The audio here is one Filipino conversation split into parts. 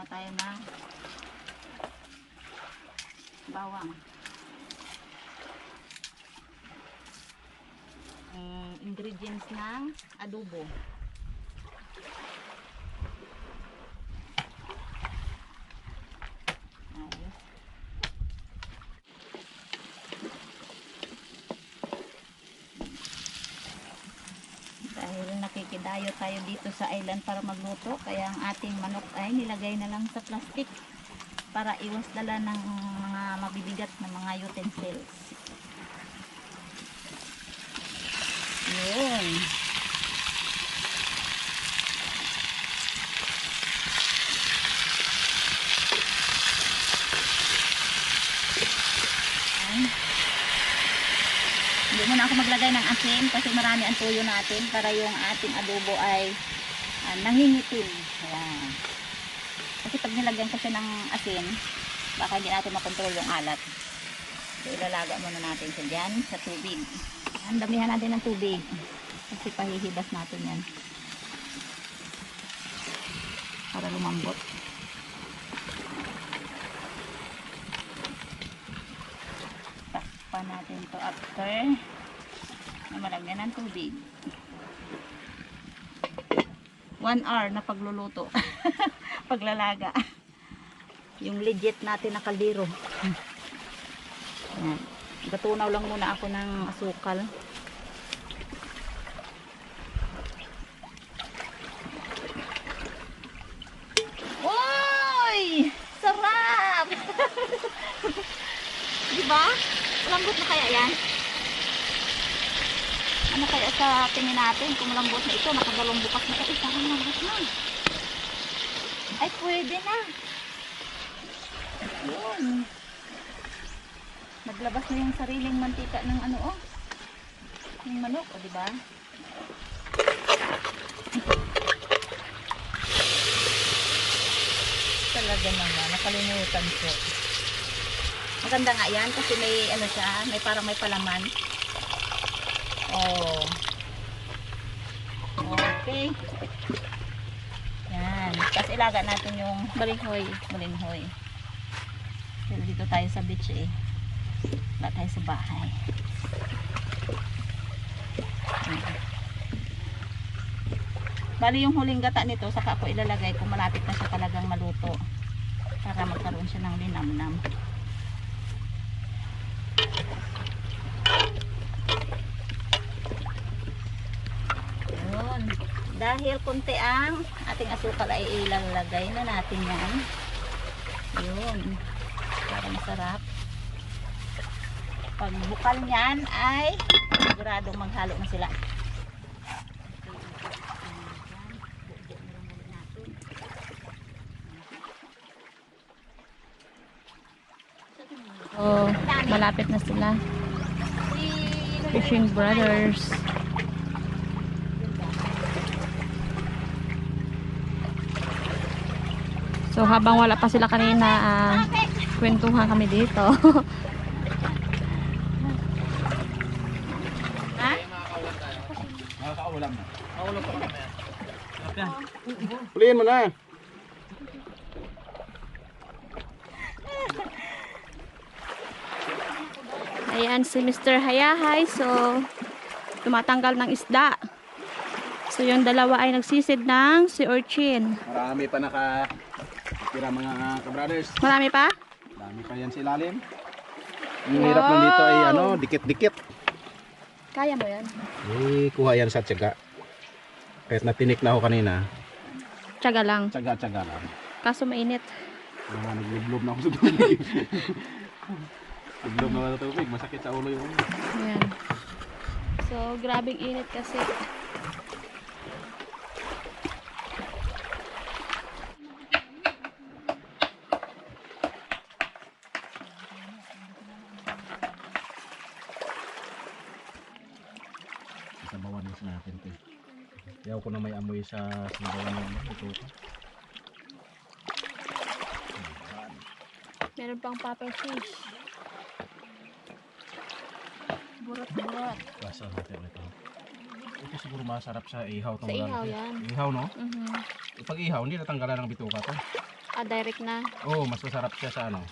tayo ng bawang. Ingredients ng adobo. Ayos. Dahil nakikidayo tayo dito sa island para magluto, kaya ang ating manok ay nilagay na lang sa plastic para iwas dala ng mga mabibigat na mga utensils. Yun. Hindi muna ako maglagay ng asin kasi marami ang tuyo natin para yung ating adobo ay nangingitim. Ayan. Kasi pag nilagyan ko siya ng asin, baka hindi natin makontrol yung alat. So ilalaga muna natin siya dyan sa tubig. Ang damihan natin ng tubig kasi pahihibas natin yan para lumambot. Takpan natin to after na malagyan ng tubig. 1 hour na pagluluto. Paglalaga. Yung legit natin na kaldero. Ayan. Gatunaw lang muna ako ng asukal. Uy! Sarap! Diba? Lambot na kaya yan? Ano kaya sa tingin natin kung malambot na ito? Nakadalong bukas na ito. Parang lambot na. Ay, pwede na. Yun. Naglabas na yung sariling mantika ng ano, oh. Yung manok, oh, diba? Talaga naman, nakalimutan ko. Maganda nga yan kasi may ano siya, may parang may palaman. Oh. Okay. Yan. Tapos ilaga natin yung balinghoy. Balinghoy. Pero dito tayo sa beach eh. Wala tayo sa bahay. Bali yung huling gata nito, saka ako ilalagay kung malapit na siya talagang maluto. Para magkaroon siya ng linamnam. Yun. Dahil konti ang ating asukal ay ilalagay na natin yan. Yun. Para masarap. Pag bukal niyan ay siguradong maghalo na sila. Oh, malapit na sila. Fishing Brothers. So habang wala pa sila kanina, kwentuhan kami dito. Ulam na. Ulam pa kami. Puliin mo na. Ayan si Mr. Hayahay. So, tumatanggal ng isda. So, yung dalawa ay nagsisid ng sea urchin. Marami pa nakatira mga kabrothers. Marami pa? Marami pa yan sa ilalim. Yung hirap lang dito ay ano, dikit-dikit. Kaya mo yan? Eh, kuha yan sa tiyaga. Kahit natinik na ako kanina. Tiyaga lang. Tiyaga-tiyaga lang. Kaso mainit. Naglublob na ako sa tubig. Naglublob na ako sa tubig. Masakit sa ulo yung ulo. Ayan. So, grabing init kasi. Sabawan din natin ito. Ayaw ko na may amoy sa sabawan ng ito. Meron pang pepper fish. Burat-burat. Basa natin ito. Ito siguro masarap sa ihaw. Sa ihaw yan. Ihaw, no? Mhm. Pag ihaw, hindi natanggalan ng bituka to. direct na. Oo, mas masarap siya sa ano.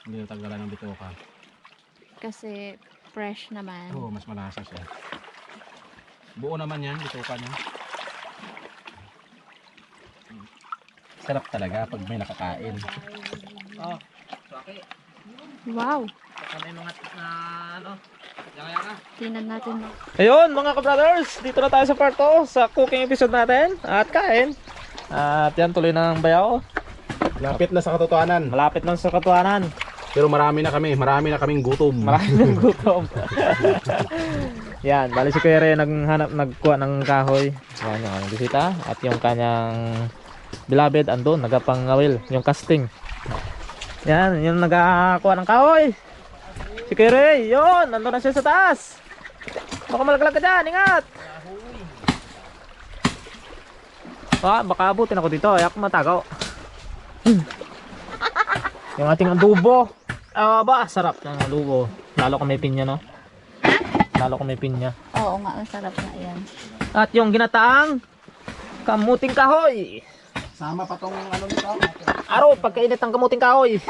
Hindi natanggalan ng bituka. Kasi fresh naman. Oo, mas malasa siya. Buo naman yan, bituka niya. Sarap talaga pag may nakakain. Oh, okay. Wow. Kami mga na ano, yanga-yanga. Tingnan natin. Ayun mga ka-brothers, dito na tayo sa part 2 sa cooking episode natin at kain. At yan, tuloy ng bayaw. Lapit na sa katotohanan. Malapit na sa katuanan. Pero marami na kaming gutom. Marami ng gutom. Yan, bali si Kuya Ray nagkuha ng kahoy. Yan yung kanyang bisita at yung kanyang beloved andun, nagapangawil, yung casting. Yan, yung nagakuha ng kahoy. Si Kuya Ray, yun, nandun na siya sa taas. Baka malaglag ka dyan, ingat. Baka abutin ako dito, ayak matagaw. Yung ating adobo. Sarap ng adobo. Lalo kung may pinya, no? Lalo kung may pinya. Oo nga, ang sarap na yan. At yung ginataang kamuting kahoy. Sama pa tong ano nito. Araw, pagkainit ng kamuting kahoy.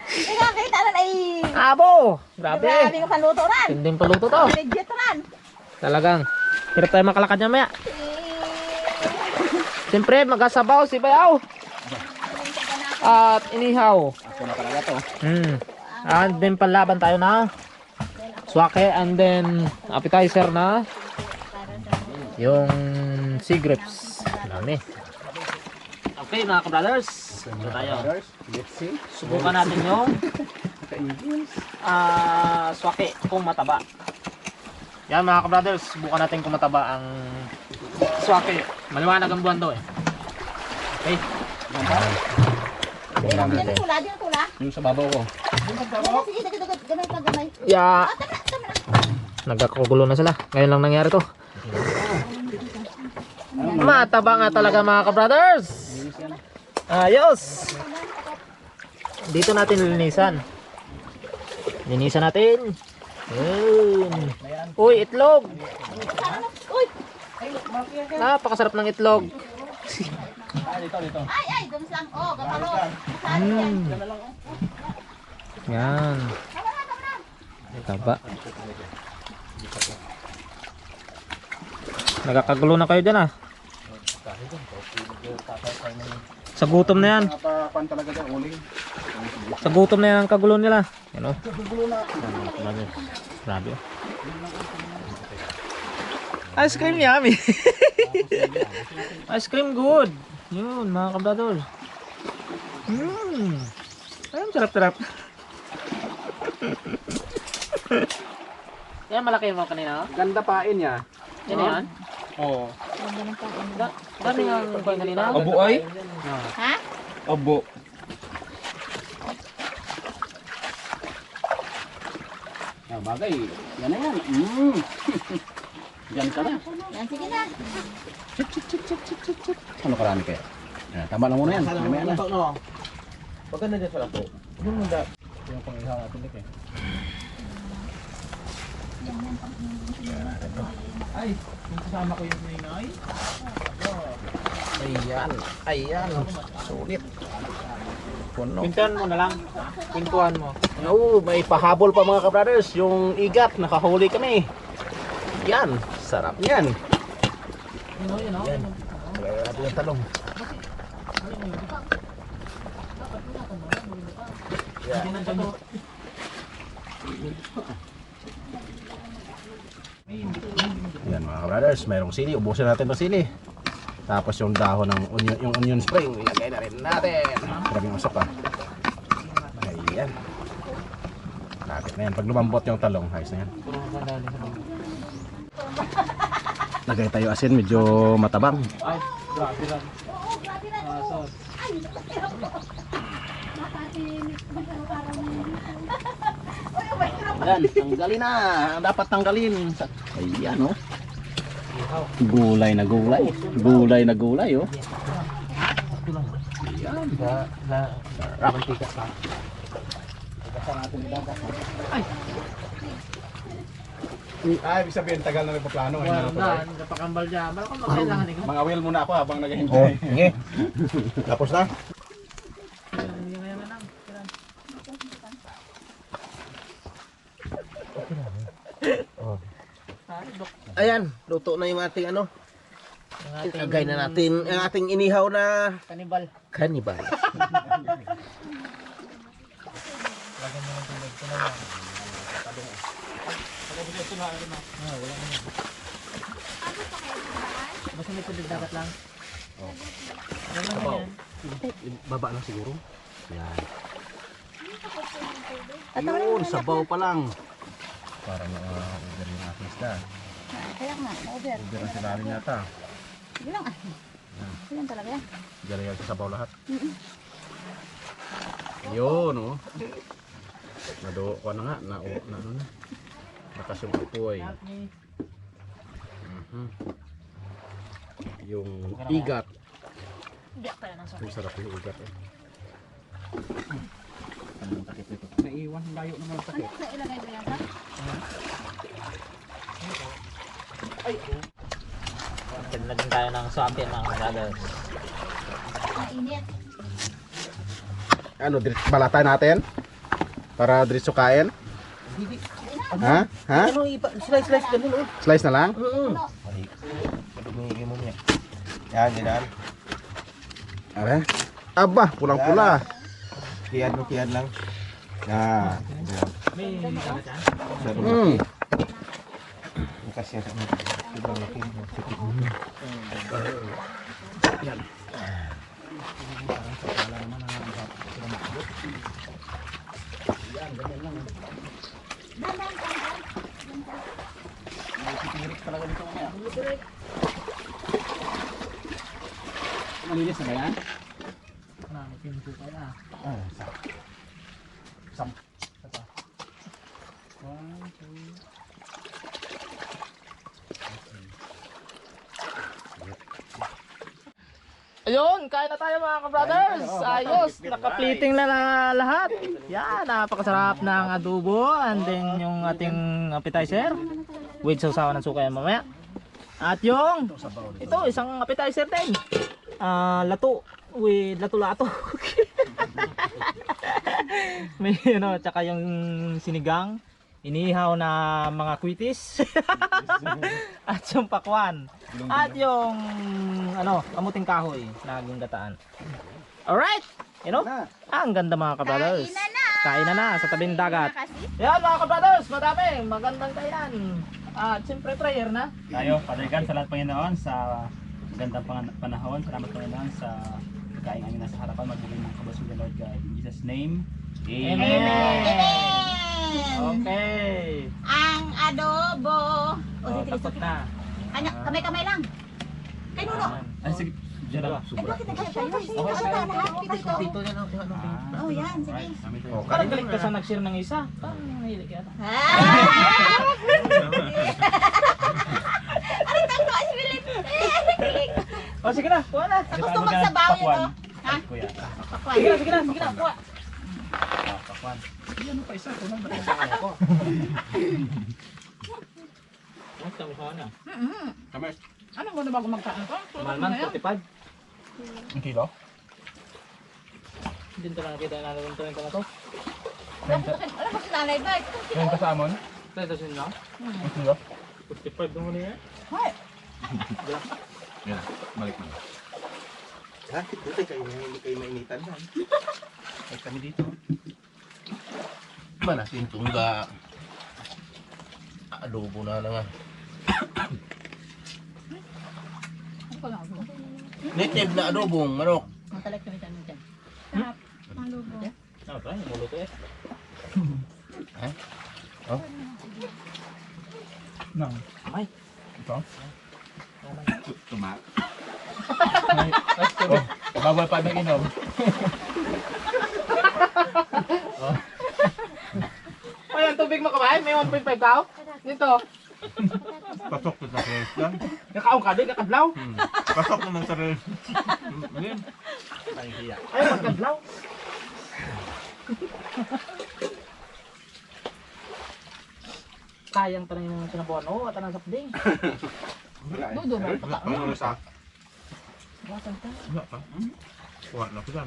Nakakita na ay Abo! Grabe. grabe yung paluto ran. Tinding paluto to. Legit ran. Talagang. Hirap tayo makalakad niya maya. Siyempre, magasabaw si Bayaw. At inihaw. Ako na talaga to. And then panlaban tayo na swake and then appetizer na yung sea grapes. Dami. Okay mga ka-brothers. Ito tayo. Let's see. Subukan natin yung swake kung mataba. Yan mga ka-brothers, subukan natin kung mataba ang swake. Maliwanag ang buwan daw eh. Okay. Di na tula, di na tula. Yung sa babaw ko. Sige, gamay pa, gamay. Yeah. Nagkakagulo na sila. Ngayon lang nangyari to. Mataba nga talaga mga ka-brothers. Ayos. Dito natin linisan. Linisan natin. Yun. Uy, itlog. Uy! Napakasarap ng itlog. Ay, dums lang. Oh, gapalo. Yan. Taba. Nagkakagulo na kayo dyan ah. Sa gutom na yan. Napapan talaga dyan, uling. Sa gutom na yan ang kagulo nila. Yan o. Grabe o. Ice cream yummy. Ice cream good. Yun mga kablador. Ayun, sarap-sarap. Yan malaki mo kanina. Ganda pain niya. Yan yan. Oo. Dami nga ang kanina. Abo ay? Ha? Abo. Bagay. Yan na yan. Yan ka na. Yan, sige na. Ano karami kaya? Tama lang muna yan. Mamaya na. Pagkanda dyan sa lato. Yung pang ihaw natin dik eh. Ay, yung kasama ko yung ninay. Ayan. Ayan. Sulit. Puno. Pintuan mo na lang. Pintuan mo. No, may pahabol pa mga kabrothers. Yung igat, nakahuli kami. Yan. Sarap yan. Yun o. Yan. Kaya natin yung talong. Yan mga brothers, mayroong sili. Ubusin natin ng sili. Tapos yung dahon ng onion, yung onion spring, ilagay na rin natin. Grabe yung usap ah. Ayan. Lapit na yan. Pag lumambot yung talong, ayos na yan. Lagay tayo asin, medyo matabang. Ay, grabe lang. Ayan, tanggalin na. Dapat tanggalin. Ayan oh. Gulay na gulay. Gulay na gulay oh. Ayan. Mantika pa. Ibig sabihin, tagal na nagpaplano. Wala na, napakambal dyan. Malakang magkailangan ikaw. Mga will muna ako habang naghihintay. Sige. Tapos na? Ayan, luto na yung ating ano. Ilagay na natin ang ating inihaw na Kanibal. kanibal. Basta may tubig dagat lang. Sabaw. Baba lang siguro. Yan. Yun, sabaw pa lang. Para ma-order yung ating isda. Kaya nga, over. Order na sila rin yata. Sige lang ah. Sige lang talaga yan. Diyan yan sa sabaw lahat. Yun, oh. Nado ko na nga. Na ano na. Lakas yung apoy. Yung igat. Ang sarap yung igat eh. Anong takip ito? Naiwan, layo naman ang takip. Ano sa ilagay mo yan, ha? Tinla din tayo ng swampi mga brothers. Mainit. Ano, balatan natin? Para diretso kain? Ha? Ha? Ano, slice ganun oh. Slice na lang? Dumingin mo niya. Yan, yan. Are? Aba, pulang-pula. Kiyan lang. Nah, May dagat yan? Hmm. kasih sa mga sobrang laki. Malinis na ba yan? May pinto pa yan. Ayun, kain na tayo mga ka-brothers. Ayos, naka-plating na lahat. Yan, napakasarap ng adobo and then yung ating appetizer with sausawan ng suka yan mamaya. At yung ito, isang appetizer din. Lato with lato-lato. May ano, tsaka yung sinigang, inihaw na mga kwitis. At yung pakwan. At yung ano, kamuting kahoy na ginggataan. Alright, you know, ang ganda mga kabrothers. Kain na sa tabing dagat. Yan mga kabrothers, madami, magandang kayan. At siyempre prayer na. Tayo, Father God, salamat Panginoon sa gandang panahon. Salamat Panginoon sa kain namin nasa harapan. Magbigay ng kabasugan, Lord God. In Jesus' name, Amen. Okay. Ang adobo. Oh, tapos na. Kanya, kamay-kamay lang. Kay Nuno. Ay, sige. Diyan na. Eh, bakit nagkaya tayo? Dito na lang. Oh, yan. Sige. Parang galing ka sa nag-share ng isa. Parang nahilig yata. Ano tanto? Ay, Philip. Oh, sige na, kuha na. Gusto magsabaw yun, no? Ha? Kuya. Pakwan. Sige na, kuha. Pakwan. Ang tamis mo na. Ano mo na bago magkaan ko? Malman, 45. Ang kilo? Hindi ko lang nakita na natin ito na to. Alam mo si nanay ba? Ngayon ka sa amon? Ito sin lang. Ang kilo? 45 naman niya. Hoy. Yan, balik mo. Ha? Buti kayo hindi kayo mainitan yan. Ay, kami dito. Manasin tungga. Adobo na lang ah. Native na adobong manok. Matalak kami sa dyan. Ano ba? Yung mulo to eh. Nang. Ay. Ito? Tumak. Oh, bawal pa mag-inom. Ay, ang tubig mo kamay? May 1.5 ka? Dito. Pasok na sa rest lang. Nakaong ka din, nakadlaw. Pasok na ng sarili. Yan. Ay, magkadlaw. Kayang tanong yung sinabuan o at anang sapding. Dudo ba? Ano na sa? Basan ka. Wala pa. Wala na ko dyan.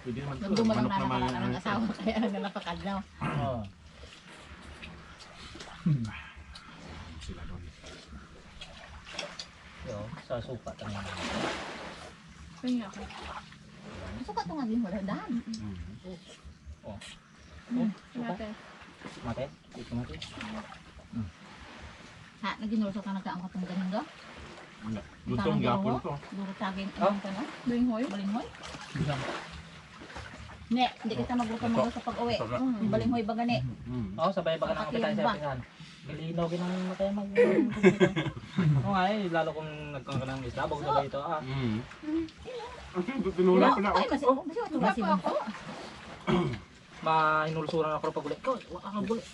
Pwede naman ito. Dumalang Manok na naman naman ang asawa kaya naglalapakad na. Oh. Sila doon. Yo, sa suka tama. Kaya ako. Suka ito nga din wala daan. Mate. Mate? Ito mate. Ha, naginurso ka nagkaangkat ng ganun do? Lutong gapon to. Duro tagin ang ka no? Balinghoy. Balinghoy? Ne, hindi kita magbuka sa pag-uwi. Balinghoy ba gani? Oo, sabay ba ka nang kapitan sa pisan? Galinaw ginang matay mag. Oo nga eh, lalo kung nagkaroon ka ng isla, bago sabay ito ah. Tinula ko na. Ay, masih ako. Mahinulsuran ako pag ulit ko. Wala kang bulit.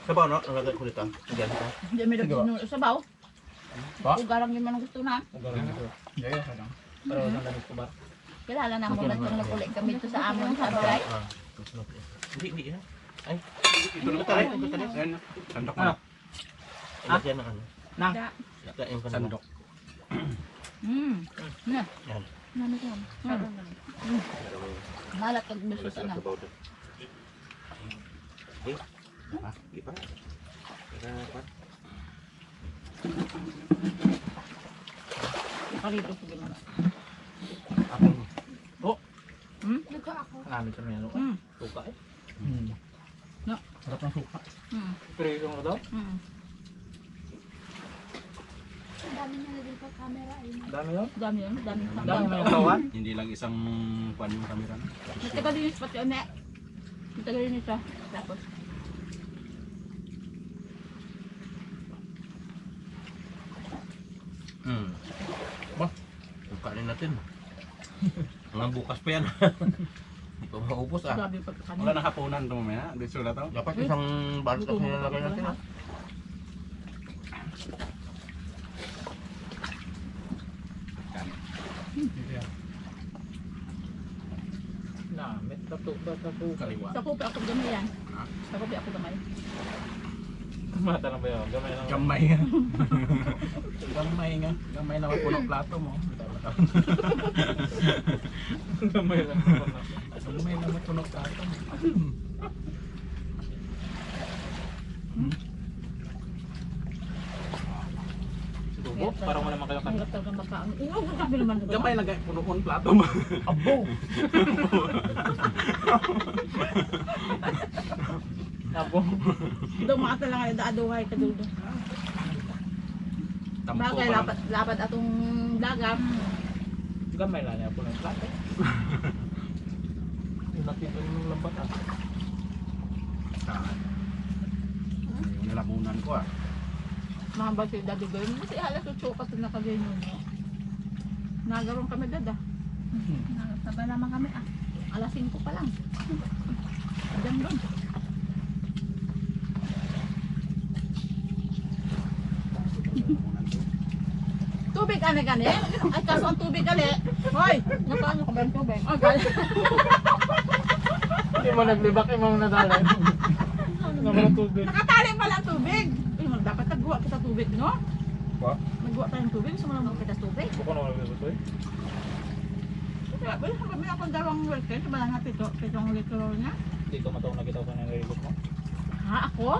Sabaw no? Nagagay ko dito. Again ha? Hindi may nagsinuro sa baw. Ba? Ugarang yun man ang gusto na. Pero nandamit ko ba? Kilala na mo lang kung nag-ulit kami ito sa amon sa Abray. Hindi ha? Ito na tayo. Ayan. Sandok na. Ilagyan ng ano? Nang. Lagyan ko na. Sandok. Na. Yan. Nano ka? Malat kag beso sa na. Sabaw doon. Ha? Di ba? Karito sige man. Ako. Duka ako. Namin sa mga Mm. suka eh. No. Sarap ng suka. Mm. Pero yung ano daw? Mm. Dami yun. Dami yun, dami. Dami mo yung kawan. Hindi lang isang kwan yung camera na. Nagtagalinis pati yun eh. Nagtagalinis siya. Tapos. Ba? Bukanin natin. Mga bukas pa yan. Hindi pa maubos ah. Grabe yung pagkakanin. Wala na hapunan ito mamaya. Dito na to. Dapat isang balot kasi nilagay natin ah. Namit. Tatuka. Kaliwa. Sa kupi ako gamay yan. Sa kupi ako gamay. Mata lang ba yun? Gamay lang. Gamay nga. Gamay nga. Gamay na may puno plato mo. Gamay lang. Gamay na may puno plato mo. Subo. Parang wala naman kayo kanila. Hirap talagang makaon. Inog ang sabi naman. Gamay na kay puno plato mo. Abo! Abo. Dumata lang ay daaduhay ka dulo. Tampo Bagay pa lang. lapat atong dagam. Gamay lang niya po ng plato. Yung nakita yung lambat ah. Saan? Yung nilamunan ko ah. Mga bagay dadi gawin. Kasi halos utsukat na kagayon mo. Nagaroon kami dada. Sabay naman kami ah. Alas 5 pa lang. Diyan doon. Tubig ane gani? Ay kaso ang tubig gali. Hoy, nasaan ko ba yung tubig? Oh, gali. Hindi mo naglibak yung mga nadalay. Naman ang tubig. Nakatali pala ang tubig. Ay, dapat nagguwa kita tubig, no? Ba? Nagguwa tayong tubig, gusto mo lang magkita tubig. Buko na naglibak eh. Kaya, wala ka kami akong dalawang welcome. Sa balang nga pitong litro niya. Hindi ko matawag nakita ko sa nalilibak mo. Ha, ako?